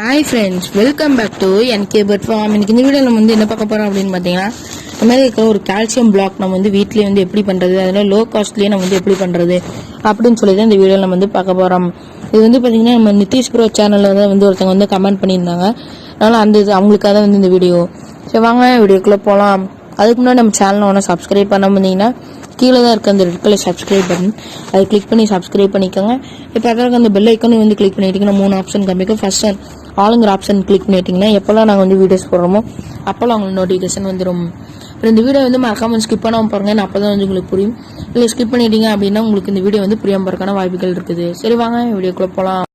Hi friends, welcome back to NK Bird Farm. இன்னைக்கு இந்த video நம்ம வந்து என்ன பார்க்க போறோம் அப்படின்னு பார்த்தீங்கன்னா, இந்த மாதிரி இருக்கிற ஒரு கால்சியம் பிளாக் நம்ம வந்து வீட்லயே வந்து எப்படி பண்றது, அதனால லோ காஸ்ட்லயே நம்ம வந்து எப்படி பண்றது அப்படின்னு சொல்லி தான் இந்த வீடியோ நம்ம வந்து பார்க்க போறோம். இது வந்து பார்த்தீங்கன்னா நம்ம நிதிஷ் ப்ரோ சேனல்ல தான் வந்து ஒருத்தவங்க வந்து கமெண்ட் பண்ணியிருந்தாங்க. அதனால அந்த இது அவங்களுக்காக தான் வந்து இந்த வீடியோ. சரி வாங்க வீடியோக்குள்ள போகலாம். அதுக்கு முன்னாடி நம்ம சேனலை ஒன்று சப்ஸ்கிரைப் பண்ண முடியுங்கன்னா கீழே தான் இருக்க அந்த ரெட் கலர் சப்ஸ்கிரைப் பட்டன், அதை கிளிக் பண்ணி சப்ஸ்கிரைப் பண்ணிக்கோங்க. இப்போ அதற்கு அந்த பெல் ஐக்கானும் வந்து கிளிக் பண்ணிட்டீங்கன்னா 3 ஆப்ஷன் காமிக்கும். ஃபர்ஸ்ட் ஆளுங்கிற ஆப்ஷன் கிளிக் பண்ணிட்டீங்கன்னா எப்போல்லாம் நாங்கள் வந்து வீடியோஸ் போடுறோமோ அப்போல்லாம் உங்களுக்கு நோட்டிஃபிகேஷன் வந்துடும். அப்புறம் இந்த வீடியோ வந்து மறக்காம ஸ்கிப் பண்ணாமல் பாருங்க, அப்போ தான் வந்து உங்களுக்கு புரியும். இல்லை ஸ்கிப் பண்ணிட்டீங்க அப்படின்னா உங்களுக்கு இந்த வீடியோ வந்து புரியாமல் போறதுக்கான வாய்ப்புகள் இருக்குது. சரி வாங்க வீடியோக்குள்ள போகலாம்.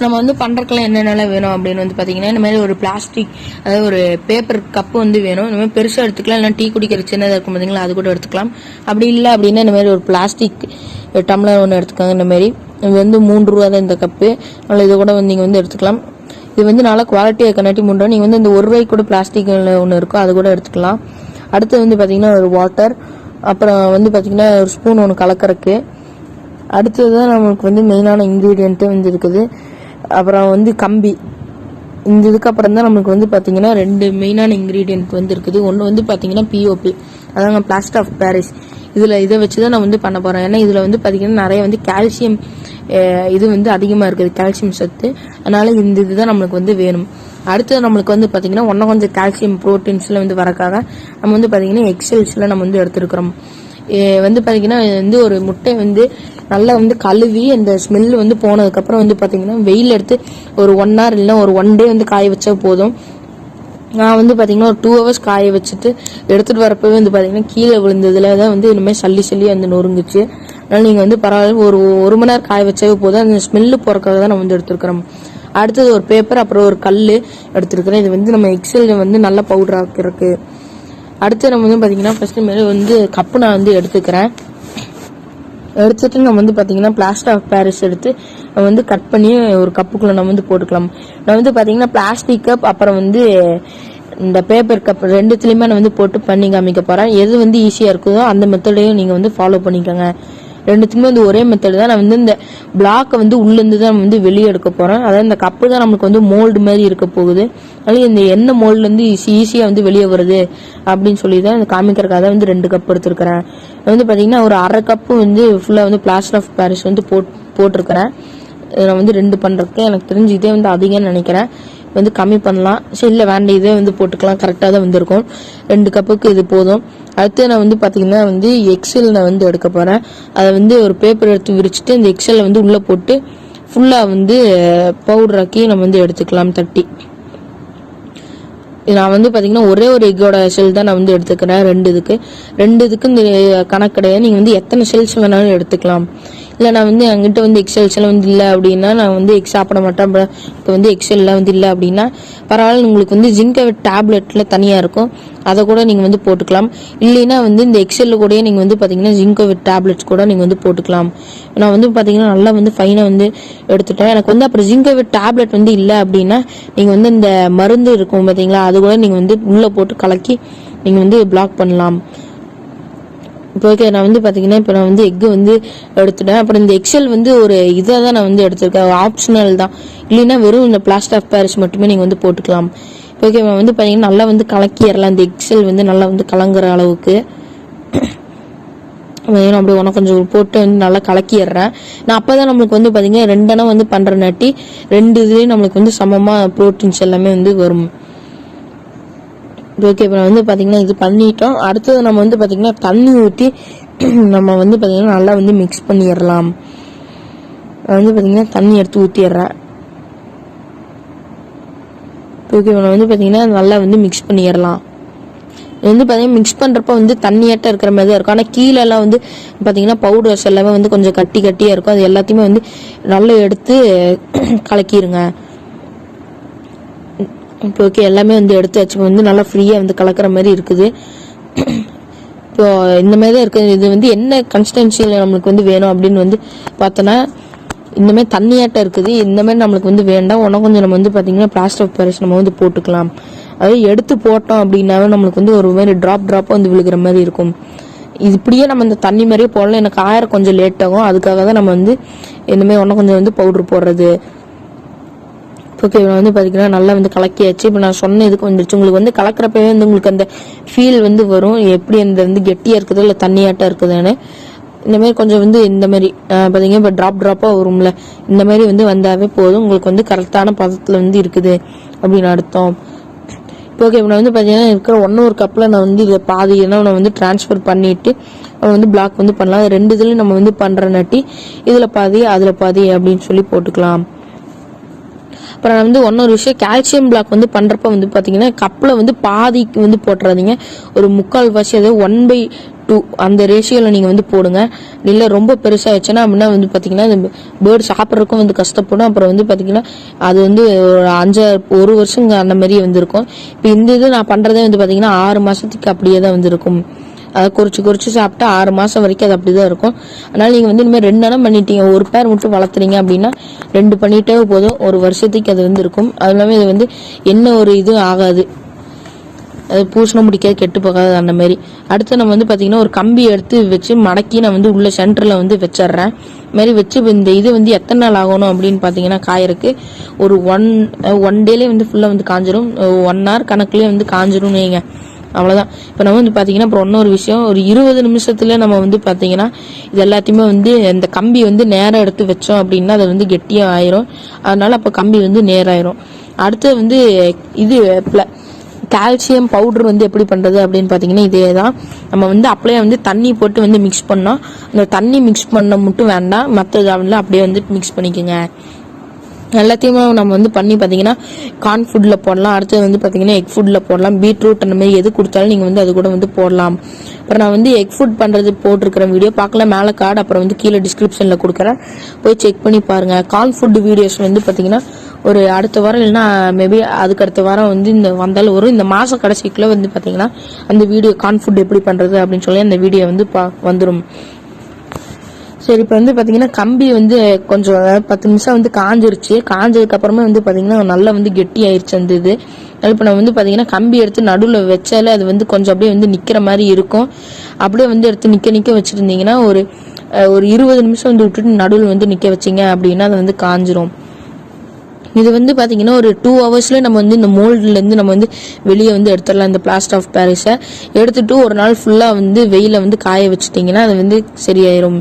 நம்ம வந்து பண்றதுக்குலாம் என்னென்னலாம் வேணும் அப்படின்னு வந்து பார்த்தீங்கன்னா, இந்த மாதிரி ஒரு பிளாஸ்டிக், அதாவது ஒரு பேப்பர் கப்பு வந்து வேணும். இந்த மாதிரி பெருசாக எடுத்துக்கலாம், இல்லைனா டீ குடிக்கிற சின்னதாக இருக்கும் பார்த்தீங்களா, அது கூட எடுத்துக்கலாம். அப்படி இல்லை அப்படின்னா இந்த மாதிரி ஒரு பிளாஸ்டிக் டம்ளர் ஒன்று எடுத்துக்காங்க. இந்த மாதிரி இது வந்து 3 ரூபா தான் இந்த கப்பு. அதனால் இதை கூட வந்து நீங்கள் வந்து எடுத்துக்கலாம். இது வந்து நல்லா குவாலிட்டியாக கண்ணாட்டி 3 ரூபா. நீங்கள் வந்து இந்த 1 ரூபாய்க்கு கூட பிளாஸ்டிக் ஒன்று இருக்கும், அது கூட எடுத்துக்கலாம். அடுத்து வந்து பார்த்தீங்கன்னா ஒரு வாட்டர், அப்புறம் வந்து பார்த்தீங்கன்னா ஒரு ஸ்பூன் ஒன்று கலக்கறக்கு. அடுத்தது தான் நம்மளுக்கு வந்து மெயினான இன்க்ரீடியன்ட்டு வந்து இருக்குது. அப்புறம் வந்து கம்பி. இந்த இதுக்கு அப்புறம் தான் நம்மளுக்கு வந்து பார்த்தீங்கன்னா 2 மெயினான இன்க்ரீடியன்ட் வந்து இருக்குது. ஒன்று வந்து பார்த்தீங்கன்னா POP, அதாங்க பிளாஸ்டர் ஆஃப் பாரிஸ். இதை வச்சு தான் நான் வந்து பண்ண போகிறேன். ஏன்னா இதில் வந்து பார்த்தீங்கன்னா நிறைய வந்து கால்சியம் இது வந்து அதிகமாக இருக்குது, கால்சியம் சத்து. அதனால இந்த இதுதான் நம்மளுக்கு வந்து வேணும். அடுத்தது நம்மளுக்கு வந்து பார்த்தீங்கன்னா இன்னும் கொஞ்சம் கால்சியம் ப்ரோட்டீன்ஸில் வந்து வரக்காக நம்ம வந்து பார்த்தீங்கன்னா எக்ஸல்ஸில் நம்ம வந்து எடுத்துருக்கிறோம். வந்து பார்த்தீங்கன்னா வந்து ஒரு முட்டை வந்து நல்லா வந்து கழுவி அந்த ஸ்மெல் வந்து போனதுக்கப்புறம் வந்து பார்த்தீங்கன்னா வெயில் எடுத்து ஒரு 1 hour இல்லைன்னா ஒரு 1 day வந்து காய வச்சா போதும். நான் வந்து பார்த்தீங்கன்னா ஒரு 2 hours காய வச்சுட்டு எடுத்துகிட்டு வரப்பவே வந்து பார்த்தீங்கன்னா கீழே விழுந்ததுல தான் வந்து இனிமேல் சல்லி வந்து நொறுங்குச்சு. அதனால் நீங்கள் வந்து பரவாயில்ல ஒரு 1 மணி நேரம் காய வச்சாவே போதும். அந்த ஸ்மெல்லு போறதுக்காக தான் நான் வந்து எடுத்துருக்கிறோம். அடுத்தது ஒரு பேப்பர், அப்புறம் ஒரு கல் எடுத்துருக்கிறேன். இது வந்து நம்ம எக்ஸல் வந்து நல்லா பவுடர் ஆக்கிறதுக்கு. அடுத்து நம்ம வந்து பார்த்தீங்கன்னா ஃபர்ஸ்ட் மேலே வந்து கப்பு நான் வந்து எடுத்துட்டு நம்ம வந்து பார்த்தீங்கன்னா பிளாஸ்டர் ஆஃப் பாரிஸ் எடுத்து நம்ம வந்து கட் பண்ணி ஒரு கப்புக்குள்ள நம்ம வந்து போட்டுக்கலாம். நான் வந்து பார்த்தீங்கன்னா பிளாஸ்டிக் கப், அப்புறம் வந்து இந்த பேப்பர் கப் ரெண்டுத்துலையுமே நான் வந்து போட்டு பண்ணி காமிக்க போறேன். எது வந்து ஈஸியாக இருக்குதோ அந்த மெத்தடையும் நீங்கள் வந்து ஃபாலோ பண்ணிக்கோங்க. ரெண்டுத்துக்குமே வந்து ஒரே மெத்தட் தான். நான் வந்து இந்த பிளாக்கை வந்து உள்ளேருந்து தான் வந்து வெளியே எடுக்க போறேன். அதாவது இந்த கப்பு தான் நம்மளுக்கு வந்து மோல்டு மாதிரி இருக்க போகுது. அதனால இந்த எண்ணெய் மோல்டுலேருந்து ஈஸியாக வந்து வெளியே வருது அப்படின்னு சொல்லி தான் இந்த காமிக்கிறதுக்காக வந்து 2 கப் எடுத்துருக்கிறேன். வந்து பார்த்தீங்கன்னா ஒரு 1/2 கப்பு வந்து ஃபுல்லாக வந்து பிளாஸ்டர் ஆஃப் பாரிஸ் வந்து போட்டிருக்கிறேன். நான் வந்து 2 பண்ணுறதுக்கு எனக்கு தெரிஞ்சு இதே வந்து அதிகம்னு நினைக்கிறேன். வந்து கம்மி பண்ணலாம். சரி இல்லை வேண்டாம், இதே வந்து போட்டுக்கலாம், கரெக்டாக தான் வந்துருக்கும். 2 கப்புக்கு இது போதும். அடுத்து நான் வந்து பார்த்தீங்கன்னா வந்து எக்ஸல் நான் வந்து எடுக்க போகிறேன். அதை வந்து ஒரு பேப்பர் எடுத்து விரிச்சிட்டு இந்த எக்ஸலை வந்து உள்ளே போட்டு ஃபுல்லாக வந்து பவுடராக்கி நம்ம வந்து எடுத்துக்கலாம் தட்டி. நான் வந்து பார்த்தீங்கன்னா ஒரே ஒரு எக்கோட செல் தான் நான் வந்து எடுத்துக்கிறேன். 2 இதுக்கு இந்த கணக்கு கிடையாது. நீங்கள் வந்து எத்தனை செல்ஸ் வேணாலும் எடுத்துக்கலாம். இல்லை நான் வந்து என்கிட்ட வந்து எக்ஸல்ஸ்லாம் வந்து இல்லை அப்படின்னா நான் வந்து எக்ஸ் சாப்பிட மாட்டேன், இப்போ வந்து எக்ஸல்லாம் வந்து இல்லை அப்படின்னா பரவாயில்ல, உங்களுக்கு வந்து ஜிங்கோவிட் டேப்லெட்டில் தனியாக இருக்கும், அதை கூட நீங்கள் வந்து போட்டுக்கலாம். இல்லைன்னா வந்து இந்த எக்ஸலில் கூட நீங்கள் வந்து பார்த்தீங்கன்னா ஜிங்கோவிட் டேப்லெட்ஸ் கூட நீங்கள் வந்து போட்டுக்கலாம். நான் வந்து பார்த்தீங்கன்னா நல்லா வந்து ஃபைனாக வந்து எடுத்துட்டேன். எனக்கு வந்து அப்புறம் ஜிங்கோவிட் டேப்லெட் வந்து இல்லை அப்படின்னா நீங்கள் வந்து இந்த மருந்து இருக்கும் பார்த்தீங்களா, அது கூட நீங்கள் வந்து உள்ளே போட்டு கலக்கி நீங்கள் வந்து பிளாக் பண்ணலாம். இப்போ ஓகே, நான் வந்து பார்த்தீங்கன்னா இப்போ நான் வந்து எக்கு வந்து எடுத்துட்டேன். அப்புறம் இந்த எக்ஸல் வந்து ஒரு இதை தான் நான் வந்து எடுத்திருக்கேன், ஆப்ஷனல் தான். இல்லைன்னா வெறும் இந்த பிளாஸ்டர் ஆஃப் பாரிஸ் மட்டுமே நீங்கள் வந்து போட்டுக்கலாம். ஓகே, நான் வந்து பார்த்தீங்கன்னா நல்லா வந்து கலக்கிடலாம். இந்த எக்ஸல் வந்து நல்லா வந்து கலங்குற அளவுக்கு அப்படி உனக்கு கொஞ்சம் போட்டு வந்து நல்லா கலக்கிடுறேன். நான் அப்போ தான் நம்மளுக்கு வந்து பார்த்தீங்கன்னா 2 அணை வந்து பண்ணுறனாட்டி 2 இதுலேயும் நம்மளுக்கு வந்து சமமாக ப்ரோட்டீன்ஸ் எல்லாமே வந்து வரும். ஓகே, இப்போ வந்து பார்த்தீங்கன்னா இது பண்ணிட்டோம். அடுத்தது நம்ம வந்து பார்த்தீங்கன்னா தண்ணி ஊற்றி நம்ம வந்து பார்த்தீங்கன்னா நல்லா வந்து மிக்ஸ் பண்ணிடலாம். வந்து பார்த்தீங்கன்னா தண்ணி எடுத்து ஊற்றிடுறேன். ஓகே, நான் வந்து பார்த்தீங்கன்னா நல்லா வந்து மிக்ஸ் பண்ணிடலாம். இது வந்து பார்த்தீங்கன்னா மிக்ஸ் பண்ணுறப்ப வந்து தண்ணியாட்டம் இருக்கிற மாதிரி தான் இருக்கும். ஆனால் கீழெல்லாம் வந்து பார்த்தீங்கன்னா பவுடர்ஸ் எல்லாமே வந்து கொஞ்சம் கட்டியாக இருக்கும். அது எல்லாத்தையுமே வந்து நல்லா எடுத்து கலக்கிடுங்க. இப்போ ஓகே, எல்லாமே வந்து எடுத்து வச்சு வந்து நல்லா ஃப்ரீயாக வந்து கலக்கிற மாதிரி இருக்குது. இப்போ இந்த மாதிரி தான் இருக்குது. இது வந்து என்ன கன்சிஸ்டன்சியில் நம்மளுக்கு வந்து வேணும் அப்படின்னு வந்து பார்த்தோன்னா இந்த மாதிரி தண்ணியாட்டம் இருக்குது. இந்த மாதிரி நம்மளுக்கு வந்து வேண்டாம். ஒன்றும் கொஞ்சம் நம்ம வந்து பார்த்தீங்கன்னா பிளாஸ்டர் ஆஃப் பாரிஸ் நம்ம வந்து போட்டுக்கலாம். அதாவது எடுத்து போட்டோம் அப்படின்னாவே நம்மளுக்கு வந்து ஒரு மாதிரி ட்ராப்பாக வந்து விழுகிற மாதிரி இருக்கும். இது இப்படியே நம்ம இந்த தண்ணி மாதிரியே போடலாம். எனக்கு ஆயிர கொஞ்சம் லேட் ஆகும், அதுக்காக தான் நம்ம வந்து இனிமேல் ஒன்றும் கொஞ்சம் வந்து பவுடர் போடுறது. ஓகே, வந்து பார்த்தீங்கன்னா நல்லா வந்து கலக்கியாச்சு. இப்போ நான் சொன்ன இதுக்கு வந்துருச்சு. உங்களுக்கு வந்து கலக்கிறப்பவே வந்து உங்களுக்கு அந்த ஃபீல் வந்து வரும், எப்படி அந்த வந்து கெட்டியாக இருக்குது இல்லை தண்ணியாட்டம் இருக்குதுன்னு. இந்த மாதிரி கொஞ்சம் வந்து இந்த மாதிரி பார்த்தீங்கன்னா இப்போ ட்ராப்பாக வரும்ல, இந்த மாதிரி வந்து வந்தாவே போதும், உங்களுக்கு வந்து கரெக்டான பதத்தில் வந்து இருக்குது அப்படின்னு அர்த்தம். இப்போ ஓகே, இப்போ நான் வந்து பார்த்தீங்கன்னா இருக்கிற 1 கப்பில் நான் வந்து இதை பாதி நான் வந்து ட்ரான்ஸ்ஃபர் பண்ணிட்டு அவன் வந்து பிளாக் வந்து பண்ணலாம். 2 இதுலையும் நம்ம வந்து பண்ணுற நட்டி இதில் பாதி அதில் பாதி அப்படின்னு சொல்லி போட்டுக்கலாம். அப்புறம் வந்து இன்னொரு விஷயம், கால்சியம் பிளாக் வந்து பண்றப்ப வந்து பாத்தீங்கன்னா கப்ல வந்து பாதிக்கு வந்து போட்டுறாதீங்க, ஒரு 3/4 அதாவது 1/2 அந்த ரேஷியோல நீங்க வந்து போடுங்க. இல்ல ரொம்ப பெருசாயிடுச்சுன்னா அப்படின்னா வந்து பாத்தீங்கன்னா பேர்டு சாப்பிட்றதுக்கும் வந்து கஷ்டப்படும். அப்புறம் வந்து பாத்தீங்கன்னா அது வந்து ஒரு வருஷம் அந்த மாதிரி வந்து இருக்கும். இப்போ இந்த இது நான் பண்றதே வந்து பாத்தீங்கன்னா 6 மாசத்துக்கு அப்படியே தான் வந்து இருக்கும். அதை குறிச்சு சாப்பிட்டா 6 மாசம் வரைக்கும் அது அப்படிதான் இருக்கும். அதனால நீங்க வந்து இனிமேல் 2 இடம் பண்ணிட்டீங்க, ஒரு பேர் மட்டும் வளர்த்துறீங்க அப்படின்னா 2 பண்ணிட்டே போதும், ஒரு வருஷத்துக்கு அது வந்து இருக்கும். அது இல்லாமல் இது வந்து என்ன ஒரு இதுவும் ஆகாது, அது பூசணம் முடிக்காது, கெட்டு போகாது அந்த மாதிரி. அடுத்து நம்ம வந்து பாத்தீங்கன்னா ஒரு கம்பி எடுத்து வச்சு மடக்கி நான் வந்து உள்ள சென்டர்ல வந்து வச்சிடுறேன். மாதிரி வச்சு இந்த இது வந்து எத்தனை நாள் ஆகணும் அப்படின்னு பாத்தீங்கன்னா காயருக்கு ஒரு ஒன் டேலேயே வந்து ஃபுல்லா வந்து காஞ்சிரும், 1 hour கணக்குலயே வந்து காஞ்சிரும் நீங்க, அவ்வளவுதான். இப்போ நம்ம வந்து பாத்தீங்கன்னா அப்புறம் இன்னொரு விஷயம், ஒரு 20 நிமிஷத்துல நம்ம வந்து பாத்தீங்கன்னா இது எல்லாத்தையுமே வந்து இந்த கம்பி வந்து நேரம் எடுத்து வச்சோம் அப்படின்னா அது வந்து கெட்டியா ஆயிரும். அதனால அப்ப கம்பி வந்து நேராயிரும். அடுத்து வந்து இது கால்சியம் பவுடர் வந்து எப்படி பண்றது அப்படின்னு பாத்தீங்கன்னா இதே தான். நம்ம வந்து அப்படியே வந்து தண்ணி போட்டு வந்து மிக்ஸ் பண்ணோம், அந்த தண்ணி மிக்ஸ் பண்ண மட்டும் வேண்டாம், மற்ற அப்படியே வந்து மிக்ஸ் பண்ணிக்கோங்க. எல்லாத்தையுமே நம்ம வந்து பண்ணி பார்த்தீங்கன்னா கார்ன் ஃபுட்ல போடலாம், அடுத்தது வந்து பார்த்தீங்கன்னா எக் ஃபுட்ல போடலாம், பீட்ரூட் அந்த மாதிரி எது கொடுத்தாலும் நீங்கள் வந்து அது கூட வந்து போடலாம். அப்புறம் நான் வந்து எக் ஃபுட் பண்ணுறது போட்டிருக்கிற வீடியோ பார்க்கலாம், மேலே கார்டு அப்புறம் வந்து கீழே டிஸ்கிரிப்ஷனில் கொடுக்குறேன், போய் செக் பண்ணி பாருங்க. கார்ன் ஃபுட் வீடியோஸ் வந்து பார்த்தீங்கன்னா ஒரு அடுத்த வாரம் இல்லைன்னா மேபி அதுக்கு அடுத்த வாரம் வந்து இந்த வந்தாலும் வரும். இந்த மாதம் கடைசிக்குள்ள வந்து பார்த்தீங்கன்னா அந்த வீடியோ கார்ன் ஃபுட் எப்படி பண்ணுறது அப்படின்னு சொல்லி அந்த வீடியோ வந்து வந்துடும். சரி, இப்போ வந்து பாத்தீங்கன்னா கம்பி வந்து கொஞ்சம் 10 நிமிஷம் வந்து காஞ்சதுக்கு அப்புறமே வந்து பாத்தீங்கன்னா நல்லா வந்து கெட்டி ஆயிடுச்சு அந்த இது. இப்போ நம்ம வந்து பாத்தீங்கன்னா கம்பி எடுத்து நடுவில் வச்சாலே அது வந்து கொஞ்சம் அப்படியே வந்து நிக்கிற மாதிரி இருக்கும். அப்படியே வந்து எடுத்து நிக்க வச்சிருந்தீங்கன்னா ஒரு 20 நிமிஷம் வந்து விட்டுட்டு நடுவில் வந்து நிக்க வச்சிங்க அப்படின்னா அது வந்து காஞ்சிரும். இது வந்து பாத்தீங்கன்னா ஒரு 2 hours நம்ம வந்து இந்த மோல்டுல இருந்து நம்ம வந்து வெளியே வந்து எடுத்துடலாம். இந்த பிளாஸ்டர் ஆஃப் பாரிஸை எடுத்துட்டு ஒரு நாள் ஃபுல்லா வந்து வெயில வந்து காய வச்சுட்டீங்கன்னா அது வந்து சரியாயிரும்.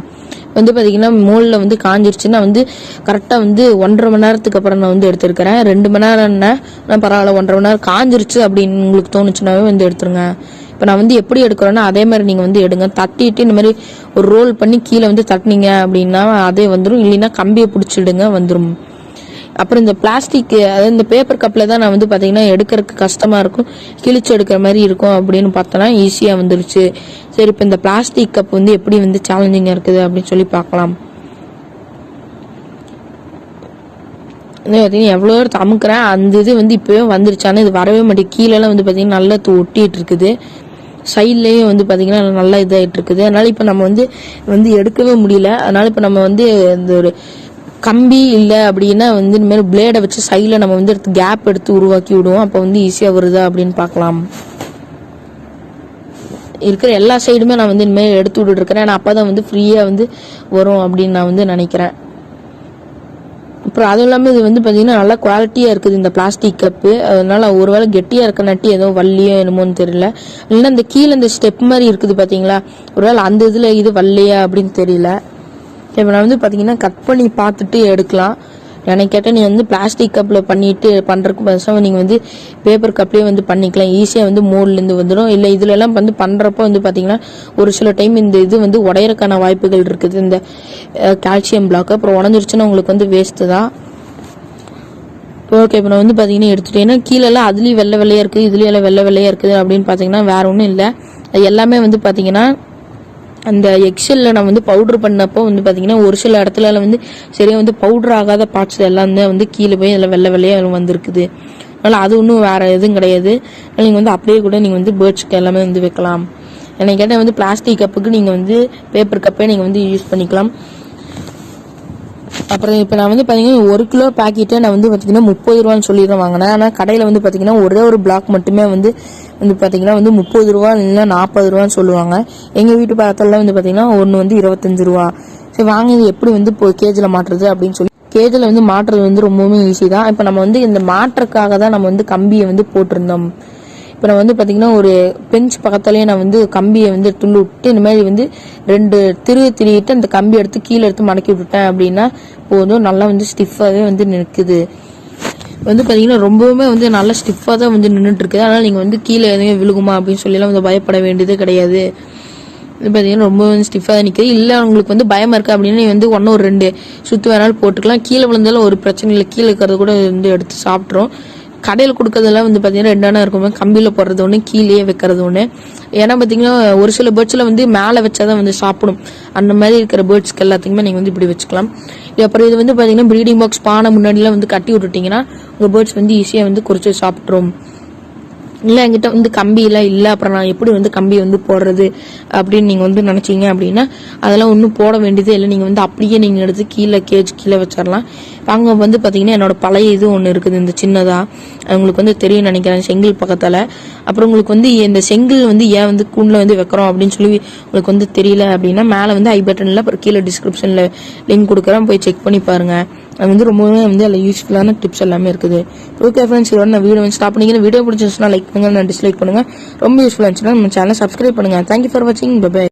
வந்து பாத்தீங்கன்னா மோல்ல வந்து காஞ்சிருச்சுன்னா வந்து கரெக்டா வந்து 1.5 மணி நேரத்துக்கு அப்புறம் நான் வந்து எடுத்திருக்கிறேன். 2 மணி நேரம் பரவாயில்ல, 1.5 மணி நேரம் காஞ்சிருச்சு அப்படின்னு உங்களுக்கு தோணுச்சுனாவே வந்து எடுத்துருங்க. இப்போ நான் வந்து எப்படி எடுக்கிறேன்னா அதே மாதிரி நீங்கள் வந்து எடுங்க, தட்டிட்டு இந்த மாதிரி ஒரு ரோல் பண்ணி கீழே வந்து தட்டினீங்க அப்படின்னா அதே வந்துடும், இல்லைன்னா கம்பியை பிடிச்சிடுங்க வந்துடும். அப்புறம் இந்த பிளாஸ்டிக் அதாவது இந்த பேப்பர் கப்ல தான் நான் வந்து பாத்தீங்கன்னா எடுக்கிறதுக்கு கஷ்டமா இருக்கும், கிழிச்சு எடுக்கிற மாதிரி இருக்கும் அப்படின்னு பார்த்தோன்னா ஈஸியா வந்துருச்சு. சரி, இப்போ இந்த பிளாஸ்டிக் கப் வந்து எப்படி வந்து சேலஞ்சிங்கா இருக்குது அப்படின்னு சொல்லி பார்க்கலாம். பார்த்தீங்கன்னா எவ்வளோ அமுக்குறேன், அந்த இது வந்து இப்பவே வந்துருச்சானு இது வரவே மாட்டேங்குது. கீழெல்லாம் வந்து பார்த்தீங்கன்னா நல்லா ஒட்டிட்டு இருக்குது, சைட்லேயும் வந்து பார்த்தீங்கன்னா நல்லா இதாகிட்டு இருக்குது. அதனால இப்போ நம்ம வந்து எடுக்கவே முடியல. அதனால இப்போ நம்ம வந்து இந்த ஒரு கம்பி இல்லை அப்படின்னா வந்து இந்த மாதிரி பிளேடை வச்சு சைடில் நம்ம வந்து எடுத்து கேப் எடுத்து உருவாக்கி விடுவோம், அப்போ வந்து ஈஸியாக வருதா அப்படின்னு பார்க்கலாம். இருக்கிற எல்லா சைடுமே நான் வந்து இனிமேல் எடுத்து விட்டுட்டு இருக்கிறேன், நான் அப்போ தான் வந்து ஃப்ரீயாக வந்து வரும் அப்படின்னு நான் வந்து நினைக்கிறேன். அப்புறம் அதுவும் இல்லாமல் இது வந்து பார்த்தீங்கன்னா நல்லா குவாலிட்டியாக இருக்குது இந்த பிளாஸ்டிக் கப்பு. அதனால ஒருவேளை கெட்டியாக இருக்க நட்டி ஏதோ வள்ளியோ என்னமோன்னு தெரியல, இல்லைன்னா இந்த கீழே இந்த ஸ்டெப் மாதிரி இருக்குது பார்த்தீங்களா, ஒருவேளை அந்த இதில் இது வள்ளியா அப்படின்னு தெரியல. இப்போ நான் வந்து பார்த்தீங்கன்னா கட் பண்ணி பார்த்துட்டு எடுக்கலாம். எனக்கு கேட்டால் நீ வந்து பிளாஸ்டிக் கப்பில் பண்ணிட்டு பண்ணுறதுக்கு பதிலாக நீங்கள் வந்து பேப்பர் கப்லேயே வந்து பண்ணிக்கலாம், ஈஸியாக வந்து மோல்லேருந்து வந்துடும். இல்லை இதுலலாம் வந்து பண்ணுறப்போ வந்து பார்த்தீங்கன்னா ஒரு சில டைம் இந்த இது வந்து உடையறக்கான வாய்ப்புகள் இருக்குது இந்த கால்சியம் பிளாக். அப்புறம் உடஞ்சிருச்சுன்னா உங்களுக்கு வந்து வேஸ்ட்டு தான். ஓகே, இப்போ நான் வந்து பார்த்தீங்கன்னா எடுத்துட்டேன்னா கீழெல்லாம் அதுலேயும் வெள்ளை வெள்ளையாக இருக்குது, இதுலேயும் வெள்ளை வெள்ளையாக இருக்குது அப்படின்னு பார்த்தீங்கன்னா வேற ஒன்றும் இல்லை. அது எல்லாமே வந்து பார்த்தீங்கன்னா அந்த எக்ஸெல்ல நான் வந்து பவுடர் பண்ணப்போ வந்து பாத்தீங்கன்னா ஒரு சில இடத்துல வந்து சரியா வந்து பவுடர் ஆகாத பார்ட்ஸ் எல்லாம் வந்து கீழே போய் அதில் வெள்ளை வெள்ளையா வந்திருக்குது. அதனால அது ஒன்றும் வேற எதுவும் கிடையாது. நீங்க வந்து அப்படியே கூட நீங்க வந்து பேர்ட்ஸ்க்கு எல்லாமே வந்து வைக்கலாம். எனக்கு கேட்டால் வந்து பிளாஸ்டிக் கப்புக்கு நீங்க வந்து பேப்பர் கப்பே நீங்க வந்து யூஸ் பண்ணிக்கலாம். அப்புறம் இப்போ நான் வந்து பார்த்தீங்கன்னா 1 கிலோ பேக்கெட்டை நான் வந்து பார்த்தீங்கன்னா 30 ரூபான்னு சொல்லி தான் வாங்கினேன். ஆனால் கடையில் வந்து பார்த்தீங்கன்னா ஒரே ஒரு பிளாக் மட்டுமே வந்து பார்த்தீங்கன்னா வந்து 30 ரூபா இல்லைன்னா 40 ரூபான்னு சொல்லுவாங்க. எங்கள் வீட்டு பக்கத்தில் வந்து பார்த்தீங்கன்னா ஒன்று வந்து 25 ரூபா. சரி வாங்க இது எப்படி வந்து இப்போ கேஜில் மாட்டுறது அப்படின்னு சொல்லி கேஜில் வந்து மாட்டுறது வந்து ரொம்பவுமே ஈஸி தான். இப்போ நம்ம வந்து இந்த மாட்டுறதுக்காக தான் நம்ம வந்து கம்பியை வந்து போட்டிருந்தோம். இப்போ நான் வந்து பார்த்தீங்கன்னா ஒரு பெஞ்ச் பக்கத்துலேயே நான் வந்து கம்பியை வந்து துள்ளி விட்டு இந்த மாதிரி வந்து 2 திருவிட்டு அந்த கம்பி எடுத்து கீழே எடுத்து மடக்கி விட்டுட்டேன் அப்படின்னா போதும், நல்லா வந்து ஸ்டிஃபாகவே வந்து நிற்குது. வந்து பார்த்தீங்கன்னா ரொம்பவுமே வந்து நல்லா ஸ்டிஃபாக தான் வந்து நின்றுட்டு இருக்குது. அதனால் நீங்கள் வந்து கீழே எதுவும் விழுகுமா அப்படின்னு சொல்லிலாம் வந்து பயப்பட வேண்டியது கிடையாது. இது பார்த்தீங்கன்னா ரொம்ப வந்து ஸ்டிஃபாக தான் நிற்குது. இல்லை உங்களுக்கு வந்து பயமாக இருக்குது அப்படின்னா நீ வந்து 1 ஒரு 2 சுற்று வேணாலும் போட்டுக்கலாம். கீழே விழுந்தாலும் ஒரு பிரச்சனை இல்லை, கீழே இருக்கிறத கூட வந்து எடுத்து சாப்பிட்றோம். கடையில் கொடுக்கறதெல்லாம் வந்து பார்த்தீங்கன்னா 2 இருக்கும், கம்பியில் போடுறது ஒன்று, கீழே வைக்கிறது ஒன்று. ஏன்னா பார்த்தீங்கன்னா ஒரு சில பேர்ட்ஸில் வந்து மேலே வச்சாதான் வந்து சாப்பிடும். அந்த மாதிரி இருக்கிற பேர்ட்ஸ்க்கு எல்லாத்துக்குமே நீங்கள் வந்து இப்படி வச்சுக்கலாம். அப்புறம் இது வந்து பார்த்தீங்கன்னா ப்ரீடிங் பாக்ஸ் பானை முன்னாடிலாம் வந்து கட்டி விட்டுட்டிங்கன்னா உங்கள் பேர்ட்ஸ் வந்து ஈஸியாக வந்து குறிச்சு சாப்பிட்ரும். இல்லை என்கிட்ட வந்து கம்பியெல்லாம் இல்லை, அப்புறம் நான் எப்படி வந்து கம்பி வந்து போடுறது அப்படின்னு நீங்கள் வந்து நினச்சிங்க அப்படின்னா அதெல்லாம் ஒன்றும் போட வேண்டியதே இல்லை. நீங்கள் வந்து அப்படியே நீங்கள் எடுத்து கேஜ் கீழே வச்சிடலாம். அங்கே வந்து பார்த்தீங்கன்னா என்னோட பழைய இது ஒன்று இருக்குது, இந்த சின்னதாக உங்களுக்கு வந்து தெரியும் நினைக்கிறேன், செங்கல் பக்கத்தில். அப்புறம் உங்களுக்கு வந்து இந்த செங்கல் வந்து ஏன் வந்து கூண்டில் வந்து வைக்கிறோம் அப்படின்னு சொல்லி உங்களுக்கு வந்து தெரியல அப்படின்னா மேலே வந்து ஐ பட்டனில் அப்புறம் கீழே டிஸ்கிரிப்ஷனில் லிங்க் கொடுக்குறேன், போய் செக் பண்ணி பாருங்கள். அது வந்து ரொம்பவே வந்து அதில் யூஸ்ஃபுல்லான டிப்ஸ் எல்லாமே இருக்குது. ஓகே ஃப்ரெண்ட்ஸ், இதோட நான் வீடியோ வந்து ஸ்டாப் பண்ணிக்கிறேன். வீடியோ பிடிச்சிருந்துச்சுன்னா லைக் பண்ணுங்க, நான் டிஸ்லைக் பண்ணுங்க. ரொம்ப யூஸ்ஃபுல்லாக இருந்துச்சுன்னா நம்ம சேனலை சப்ஸ்கிரைப் பண்ணுங்க. தேங்க்யூ ஃபார் வாட்சிங். பை.